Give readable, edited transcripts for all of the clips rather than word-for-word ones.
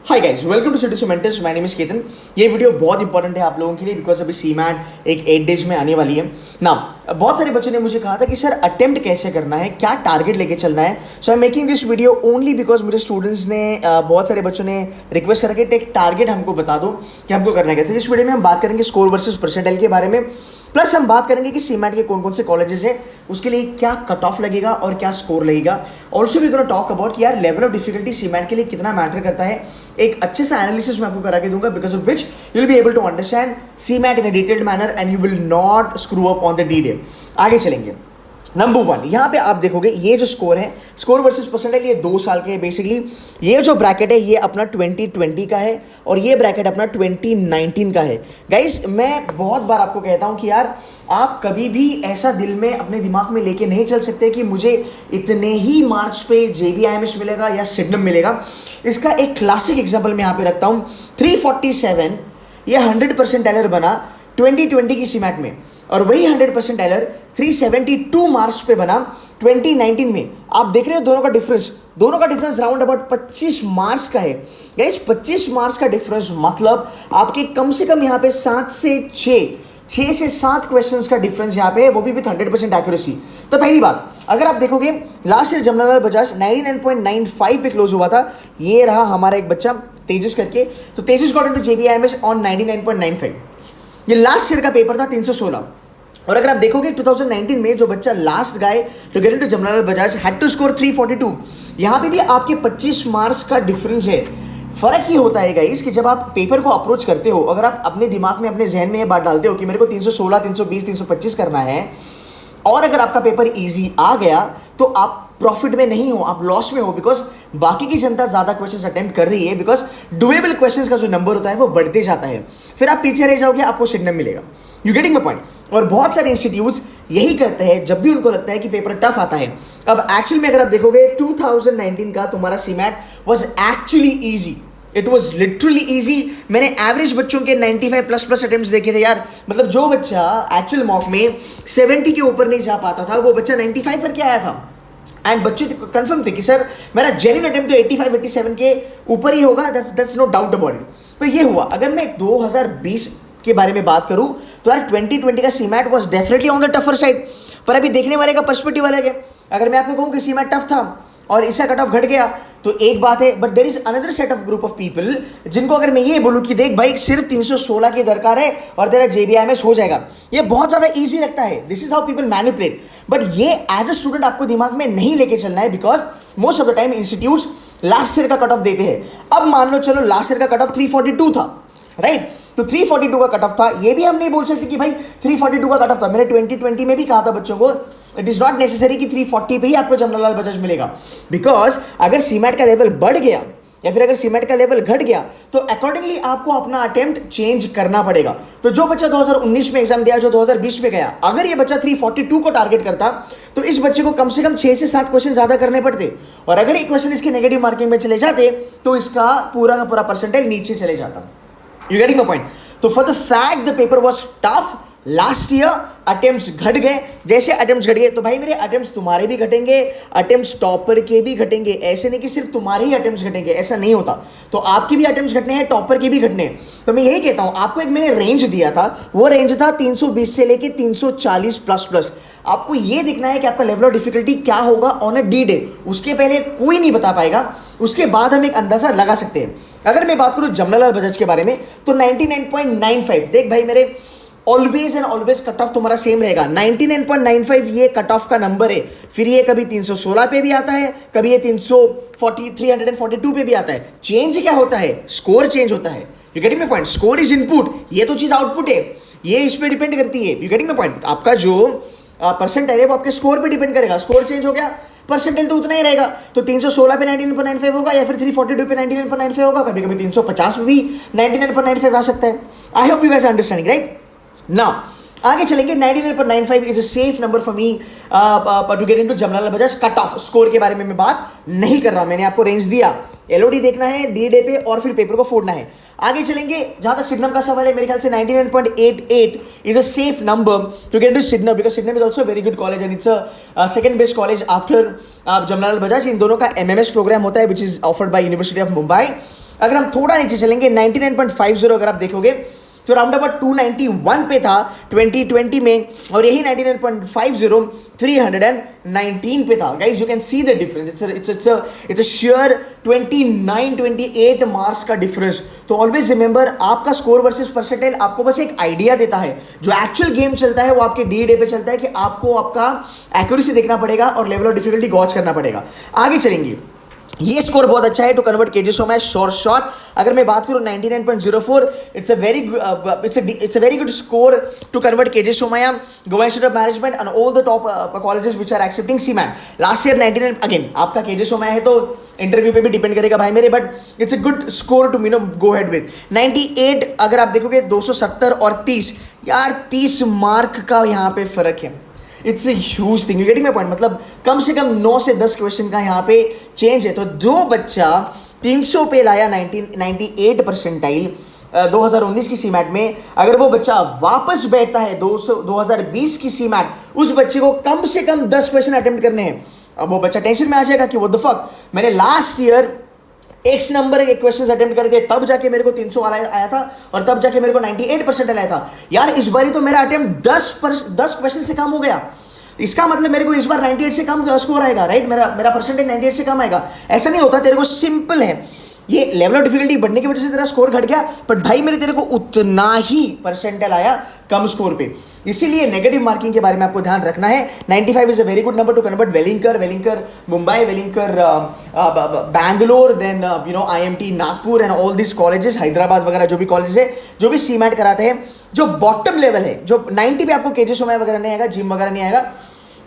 Hi guys, welcome to City Mentors. My name is Ketan. ये वीडियो बहुत इंपॉर्टेंट है आप लोगों के लिए बिकॉज अभी सीमैट एक 8 डेज में आने वाली है ना। बहुत सारे बच्चों ने मुझे कहा था कि सर अटेम्प्ट कैसे करना है, क्या टारगेट लेके चलना है। So I am making this video only because मेरे स्टूडेंट्स ने बहुत सारे बच्चों ने रिक्वेस्ट करा कि एक टारगेट हमको बता दो कि हमको करना है। तो इस वीडियो में हम बात करेंगे स्कोर वर्सेस परसेंटाइल के बारे में, प्लस हम बात करेंगे कि सीमैट के कौन कौन से कॉलेजेस हैं, उसके लिए क्या कट ऑफ लगेगा और क्या स्कोर लगेगा। Also we gonna talk about कि यार लेवल ऑफ डिफिकल्टी सीमैट के लिए कितना मैटर करता है। एक अच्छे से एनालिसिस मैं आपको करा के दूंगा because of which you will be able to understand CMAT in a detailed manner and you will not screw up on the D day. आगे चलेंगे। नंबर 1, यहाँ पे आप देखोगे ये जो स्कोर है, स्कोर वर्सेस परसेंटाइल, ये 2 साल के है बेसिकली। ये जो ब्रैकेट है ये अपना 2020 का है और ये ब्रैकेट अपना 2019 का है। गाइस मैं बहुत बार आपको कहता हूँ कि यार आप कभी भी ऐसा दिल में अपने दिमाग में लेके नहीं चल सकते कि मुझे इतने ही मार्क्स पे JBIMS मिलेगा या सिडनम मिलेगा। इसका एक क्लासिक एग्जाम्पल मैं यहाँ पे रखता हूँ। 347 ये 100% बना 2020 की सीमैट में और वही 100% 372 मार्क्स पे बना 2019 में। आप देख रहे हो दोनों का डिफरेंस राउंड अबाउट 25 मार्क्स का है। गाइस 25 मार्क्स का डिफरेंस मतलब आपके कम से कम यहाँ पे 7 से 7 क्वेश्चंस का डिफरेंस यहाँ पे है, वो भी विथ 100% एक्यूरेसी। तो पहली बात, अगर आप देखोगे लास्ट ईयर जमनालाल बजाज 99.95 पे क्लोज हुआ था। ये रहा हमारा एक बच्चा तेजस करके, तो तेजस गॉट इनटू JBIMS ऑन 99.95। ये लास्ट ईयर का पेपर था 316। और अगर आप देखोगे 2019 में जो बच्चा last guy to get into Jamnalal Bajaj had to score 342। यहाँ पे भी आपके 25 मार्क्स का डिफरेंस है। फर्क ये होता है गाइस कि जब आप पेपर को अप्रोच करते हो, अगर आप अपने दिमाग में अपने जहन में ये बात डालते हो कि मेरे को 316, 320, 325 करना है और अगर आपका पेपर इजी आ गया तो आप प्रॉफिट में नहीं हो, आप लॉस में हो बिकॉज बाकी की जनता ज्यादा क्वेश्चंस अटेम्प्ट कर रही है बिकॉज डुएबल क्वेश्चंस का जो नंबर होता है वो बढ़ते जाता है। फिर आप पीछे रह जाओगे, आपको सिग्नल मिलेगा। You getting my point. और बहुत सारे इंस्टीट्यूट्स यही करते हैं जब भी उनको लगता है कि पेपर टफ आता है। अब एक्चुअल में अगर आप देखोगे 2019 का तुम्हारा CMAT was actually easy, it was literally easy. मैंने एवरेज बच्चों के 95++ अटेम्प्ट्स देखे थे यार। मतलब जो बच्चा एक्चुअल मॉक में 70 के ऊपर नहीं जा पाता था वो बच्चा 95 करके आया था। एंड बच्चे कंफर्म थे कि सर मेरा जेन्युइन अटेम्प्ट तो 85-87 के ऊपर ही होगा, that's no doubt about it. तो ये हुआ। अगर मैं 2020 के बारे में बात करूं तो यार 2020 का CMAT was definitely on the tougher side. पर अभी देखने वाले का पर्सपेक्टिव अलग है। अगर मैं आपको कहूं कि सीमैट टफ था और इसका कट ऑफ घट गया तो एक बात है, but there is another set of group of people जिनको अगर मैं ये बोलूं कि देख भाई सिर्फ 316 की दरकार है और तेरा JBIMS हो जाएगा, ये बहुत ज्यादा इजी लगता है। This is how people manipulate. But ये एज अ स्टूडेंट आपको दिमाग में नहीं लेके चलना है because most of the time institutes last year का कट ऑफ देते हैं। अब मान लो चलो लास्ट ईयर का कट ऑफ 342 था, राइट? तो 342 का कट ऑफ था। ये भी हम नहीं बोल सकते कि भाई 342 का कट ऑफ था। मैंने 2020 में भी कहा था बच्चों को इट इज नॉट नेसेसरी कि 340 पे ही आपको जमनालाल बजाज मिलेगा बिकॉज अगर सीमैट का लेवल बढ़ गया या फिर अगर सीमैट का लेवल घट गया तो अकॉर्डिंगली आपको अपना अटेम्प्ट चेंज करना पड़ेगा। तो जो बच्चा 2019 में एग्जाम दिया, जो 2020 में गया, अगर ये बच्चा 342 को टारगेट करता तो इस बच्चे को कम से कम 6 से 7 क्वेश्चन ज्यादा करने पड़ते और अगर एक क्वेश्चन इसके नेगेटिव मार्किंग में चले जाते तो इसका पूरा का पूरा परसेंटाइल नीचे चले जाता। You getting my point? तो for the fact the paper was tough last year, attempts घट गए। जैसे अटेम्प्ट्स घट गए तो भाई मेरे अटेम्प्ट्स तुम्हारे भी घटेंगे, अटेम्प्ट्स टॉपर के भी घटेंगे। ऐसे नहीं कि सिर्फ तुम्हारे ही अटेम्प्ट्स घटेंगे, ऐसा नहीं होता। तो आपके भी अटेम्प्ट्स घटने हैं, टॉपर के भी घटने हैं। तो मैं यही कहता हूं, आपको एक मैंने रेंज दिया था, वो रेंज था 320 से लेके 340++। आपको ये दिखना है कि आपका लेवल ऑफ डिफिकल्टी क्या होगा ऑन अ डी डे। उसके पहले कोई नहीं बता पाएगा, उसके बाद हम एक अंदाजा लगा सकते हैं। अगर मैं बात करूं जमनालाल बजाज के बारे में तो 99.95, देख भाई मेरे always and always cut off तुम्हारा सेम रहेगा। 99.95 ये कट ऑफ का नंबर है। फिर ये कभी 316 पे भी आता है, कभी ये 342 पे भी आता है। चेंज क्या होता है? स्कोर चेंज होता है। You getting my point? Score is input, ये तो चीज आउटपुट है, ये इस पे डिपेंड करती है। You getting my point? आपका जो परसेंटाइल है वो आपके स्कोर पे डिपेंड करेगा। स्कोर चेंज हो गया, परसेंटाइल तो उतना ही रहेगा। तो 316 पे 99.95 होगा या फिर 342 पे 99.95 होगा, कभी कभी 350 पे भी 99.95 आ सकता है। I hope you guys are understanding, right? Now आगे चलेंगे। 99.95 is a safe number for me to get into Jamnalal Bajaj. Cut off score के बारे में मैं बात नहीं कर रहा हूं, मैंने आपको रेंज दिया। LOD देखना है डी डे पे और फिर पेपर को फोड़ना है। आगे चलेंगे। जहां तक सिडनम का सवाल है, मेरे ख्याल से 99.88 is a safe number to get into Sydenham because Sydenham is also very good college and it's a second best college after Jamnalal Bajaj. इन दोनों का MMS प्रोग्राम होता है which is offered by university of Mumbai. अगर हम थोड़ा नीचे चलेंगे 99.50 अगर आप देखोगे तो राउंड अबाउट 291 पे था 2020 में, और यही 99.50 319 पे था. Guys you can see the difference. It's a share 29-28 marks का डिफरेंस. तो ऑलवेज रिमेंबर, आपका स्कोर वर्सेस परसेंटाइल आपको बस एक आइडिया देता है. जो एक्चुअल गेम चलता है वो आपके डे पे चलता है कि आपको आपका एक्यूरेसी देखना पड़ेगा और लेवल ऑफ डिफिकल्टी गॉच करना पड़ेगा. आगे चलेंगे. ये स्कोर बहुत अच्छा है टू कन्वर्ट केजेस में शॉर्ट. अगर मैं बात करूं 99.04, it's a very good score to convert KJ's Somaiya, Goa institute of management and all the top colleges which are accepting CMAT. Last year 99, again आपका केजेस सोमया है तो इंटरव्यू पे भी डिपेंड करेगा भाई मेरे, but it's a good score to go head with. 98 अगर आप देखोगे 270 और 30, यार 30 मार्क का यहाँ पे फर्क है. It's a huge thing. You getting my point. मतलब कम से कम 9 से 10 क्वेश्चन का यहाँ पे चेंज है. तो जो बच्चा 300 पे लाया 98 परसेंटाइल 2019 की सीमैट में, अगर वो बच्चा वापस बैठता है 2020 की सीमैट, उस बच्चे को कम से कम 10 क्वेश्चन अटेम्प्ट करने हैं. अब वो बच्चा टेंशन में आ जाएगा कि व्हाट द फक, मैंने लास्ट ईयर एक्स नंबर के क्वेश्चंस अटेम्प्ट करे थे, तब जाके मेरे को 300 आया था और तब जाके मेरे को 98% आया था. यार इस बार ही तो मेरा अटेम्प्ट 10 क्वेश्चन से कम हो गया. इसका मतलब मेरे को इस बार 98 से कम स्कोर आएगा, राइट. मेरा परसेंटेज 98 से कम आएगा. ऐसा नहीं होता. तेरे को सिंपल है, ये लेवल ऑफ डिफिकल्टी बढ़ने की वजह से तेरा स्कोर घट गया, बट भाई मेरे तेरे को उतना ही परसेंटाइल आया कम स्कोर पे. इसीलिए नेगेटिव मार्किंग के बारे में आपको ध्यान रखना है. 95 is a very good number to convert Welingkar Mumbai, Welingkar Bangalore, then IMT Nagpur and all this colleges, Hyderabad वगैरह जो भी कॉलेज है, जो भी सीमैट कराते हैं. जो बॉटम लेवल है, जो 90 पे आपको केजे सोमया वगैरह नहीं आएगा, जिम वगैरह नहीं आएगा,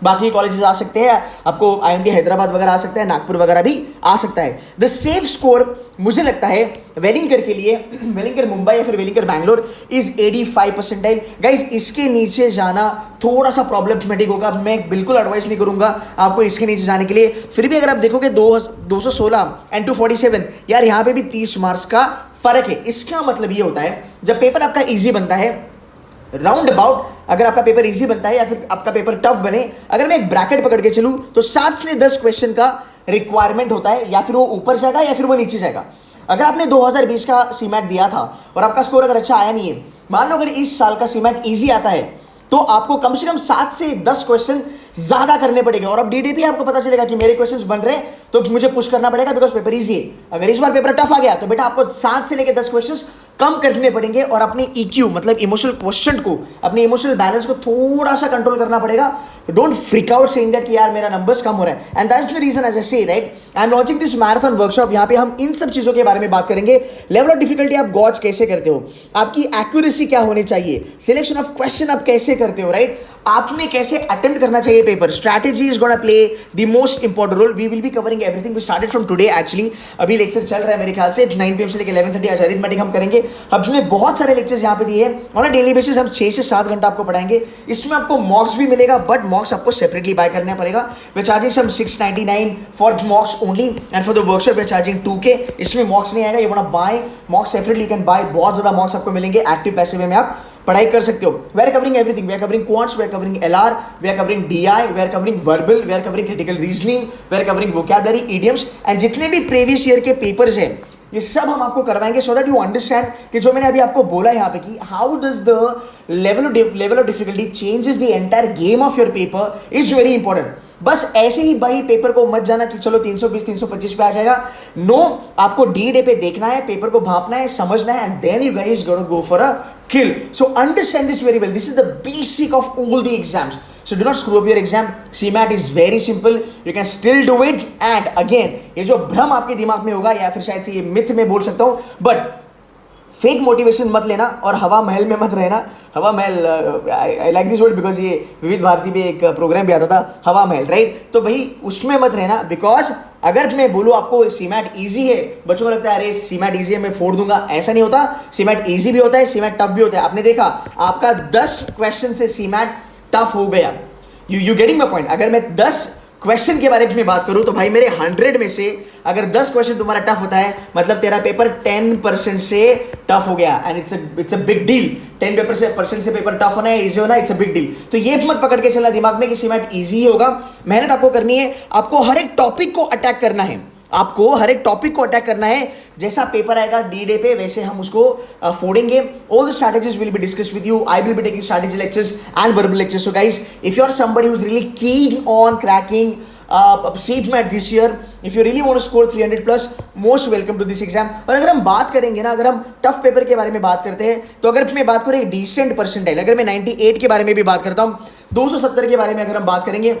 बाकी कॉलेजेस आ सकते हैं, आपको IMT हैदराबाद वगैरह आ सकता है, नागपुर वगैरह भी आ सकता है. द सेफ स्कोर मुझे लगता है वेलिंकर के लिए, वेलिंकर मुंबई या फिर वेलिंकर बैंगलोर इज 85 परसेंटाइल. गाइज इसके नीचे जाना थोड़ा सा प्रॉब्लमेटिक होगा. मैं बिल्कुल एडवाइस नहीं करूंगा आपको इसके नीचे जाने के लिए. फिर भी अगर आप देखोगे 216 एंड 247, यार यहाँ पे भी 30 मार्क्स का फर्क है. इसका मतलब ये होता है जब पेपर आपका ईजी बनता है, राउंड अबाउट अगर आपका पेपर इजी बनता है या फिर आपका पेपर टफ बने, अगर मैं एक ब्रैकेट पकड़ के चलूं तो 7 से 10 क्वेश्चन का रिक्वायरमेंट होता है, या फिर वो ऊपर जाएगा या फिर वो नीचे जाएगा. अगर आपने 2020 का सीमैट दिया था और आपका स्कोर अगर अच्छा आया नहीं है, मान लो अगर इस साल का सीमैट इजी आता है, तो आपको कम से कम 7 से 10 क्वेश्चन ज्यादा करने पड़ेंगे. और अब डीडी पे आपको पता चलेगा कि मेरे क्वेश्चंस बन रहे हैं तो मुझे पुश करना पड़ेगा बिकॉज पेपर इजी है. अगर इस बार पेपर टफ आ गया तो बेटा आपको 7 से लेकर 10 क्वेश्चंस कम करने पड़ेंगे और अपने EQ मतलब इमोशनल क्वेश्चन को, अपने इमोशनल बैलेंस को थोड़ा सा कंट्रोल करना पड़ेगा. Don't freak out saying that कि यार मेरा नंबर्स कम हो रहा है. And that's the reason as I say, right, I am launching this marathon workshop. यहाँ पे हम इन सब चीजों के बारे में बात करेंगे. लेवल ऑफ डिफिकल्टी आप गॉज कैसे करते हो, आपकी एक्यूरेसी क्या होनी चाहिए, सिलेक्शन ऑफ क्वेश्चन आप कैसे करते हो, राइट, आपने कैसे अटेम्प्ट करना चाहिए paper, strategy is gonna play the most important role. We will be covering everything. We started from today actually. अभी लेक्चर चल रहा है मेरे ख्याल से 9 PM से लेकर 11:30 आज अरिथमेटिक हम करेंगे. हमने बहुत सारे लेक्चर्स यहाँ पे दिए हैं ऑन अ डेली बेसिस. हम 6 से 7 घंटा आपको पढ़ाएंगे. इसमें आपको मॉक्स भी मिलेगा, बट मॉक्स आपको सेपरेटली बाय करना पड़ेगा. वे charging some 699 for mocks only and for the workshop वे चार्जिंग 2K. इसमें मॉक्स नहीं आएगा. You want to buy mocks separately, you can buy. बहुत ज्यादा मॉक्स आपको मिलेंगे. एक्टिव पैसिव में आप पढ़ाई कर सकते हो. We are covering everything. We are covering quants, we are covering LR, we are covering DI, we are covering verbal, we are covering critical reasoning, we are covering vocabulary, idioms and जितने भी previous year के papers हैं ये सब हम आपको करवाएंगे so that you understand कि जो मैंने अभी आपको बोला यहाँ पे कि how does the level of difficulty changes the entire game of your paper is very important. बस ऐसे ही भाई पेपर को मत जाना कि चलो 320 325 पे आ जाएगा. नो, आपको डे पे देखना है, पेपर को भांपना है, समझना है, and then you guys gonna go for a kill. So understand this very well. This is the basic of all the exams. So do not screw up your exam. CMAT is very simple. You can still do it. And again, ये जो भ्रम आपके दिमाग में होगा या फिर शायद से ये मिथ में बोल सकता हूँ, बट फेक मोटिवेशन मत लेना और हवा महल में मत रहना. हवा महल, I like this word because ये विविध भारती पे एक प्रोग्राम भी आता था हवा महल, राइट. तो भाई उसमें मत रहना. बिकॉज अगर मैं बोलूँ आपको सीमैट इजी है, बच्चों को लगता है अरे सीमैट इजी है मैं फोड़ दूंगा. ऐसा नहीं होता. सीमैट इजी भी होता है, सीमैट टफ भी होता है. आपने देखा आपका 10 क्वेश्चन से सीमैट टफ हो गया. You getting my point. अगर मैं 10 क्वेश्चन के बारे में बात करूं तो भाई मेरे 100 में से अगर 10 क्वेश्चन तुम्हारा टफ होता है मतलब तेरा पेपर 10% से टफ हो गया. And it's a big deal. 10% से पेपर टफ होना है, इजी होना, इट्स अ बिग डील. तो ये मत पकड़ के चलना दिमाग में कि सीमैट इजी होगा. मेहनत आपको करनी है. आपको हर एक टॉपिक को अटैक करना है. आपको हर एक टॉपिक को अटैक करना है, जैसा पेपर आएगा D-Day पे वैसे हम उसको फोड़ेंगे. All the strategies will be discuss with you. I will be taking strategy lectures and verbal lectures. So guys, if you are somebody who is really keen on cracking CMAT this year, if you really want to score 300 plus, most welcome to this exam. और अगर हम बात करेंगे ना, अगर हम tough paper के बारे में बात करते हैं, तो अगर मैं बात करूँ एक डिसेंट परसेंटाइल, अगर मैं 98 के बारे में भी बात करता हूँ, 270 के बारे में अगर हम बात करेंगे,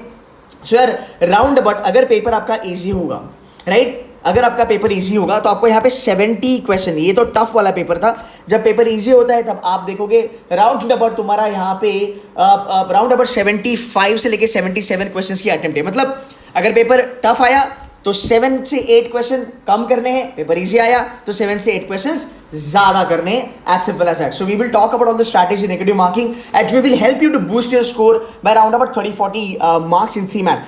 सो यार राउंड अबाउट अगर पेपर आपका ईजी होगा, राइट, अगर आपका पेपर इजी होगा तो आपको यहाँ पे 70 क्वेश्चन, ये तो टफ वाला पेपर था. जब पेपर इजी होता है तब आप देखोगे राउंड नंबर तुम्हारा यहाँ पे राउंड नंबर 75 से लेके 77 क्वेश्चंस की अटेम्प्ट है. मतलब अगर पेपर टफ आया तो 7 से 8 क्वेश्चन कम करने हैं, पेपर इजी आया तो 7 से 8 क्वेश्चंस ज़्यादा करने हैं. As simple as that. So we will talk about all the strategy negative marking and we will help you to boost your score by around about 30-40 marks in CMAT.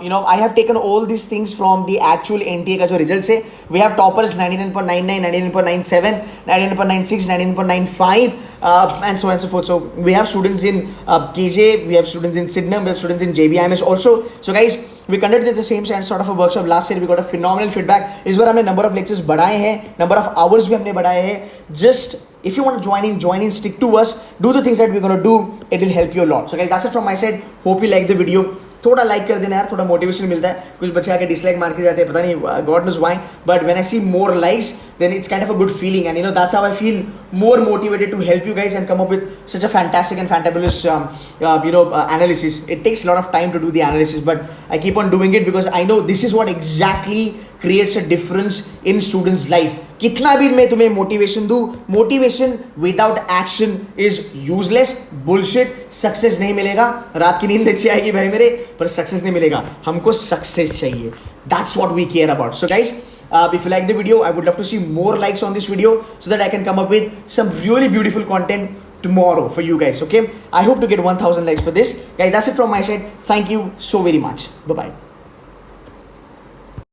You know, I have taken all these things from the actual NTA का जो result है. We have toppers 99.99, 99.97, 99.96, 99.95 and so on and so forth. So we have students in KJ, we have students in Sydenham, we have students in JBIMS also. So guys, we conducted the same sort of a workshop last year. We got a phenomenal feedback. इस बार हमने number of lectures बढ़ाए हैं, number of hours भी हमने बढ़ाए हैं. Just if you want to join in, stick to us, do the things that we're going to do. It will help you a lot. So guys, that's it from my side. Hope you like the video. थोड़ा like कर देना यार, थोड़ा motivation मिलता है. कुछ बच्चे आके डिसलाइक मार के जाते हैं, पता नहीं god knows why, but when I see more likes then it's kind of a good feeling and you know that's how I feel more motivated to help you guys and come up with such a fantastic and fantabulous analysis. It takes a lot of time to do the analysis, but I keep on doing it because I know this is what exactly creates a difference in students' life. कितना भी मैं तुम्हें motivation दूं, motivation without action is useless, bullshit. Success नहीं मिलेगा, रात की नींद अच्छी आएगी भाई मेरे, पर सक्सेस नहीं मिलेगा. हमको सक्सेस चाहिए. That's what we care about. So guys, if you like the video, I would love to see more likes on this video so that I can come up with some really beautiful content tomorrow for you guys. Okay, I hope to get 1000 likes for this. Guys, that's it from my side. Thank you so very much. Bye bye.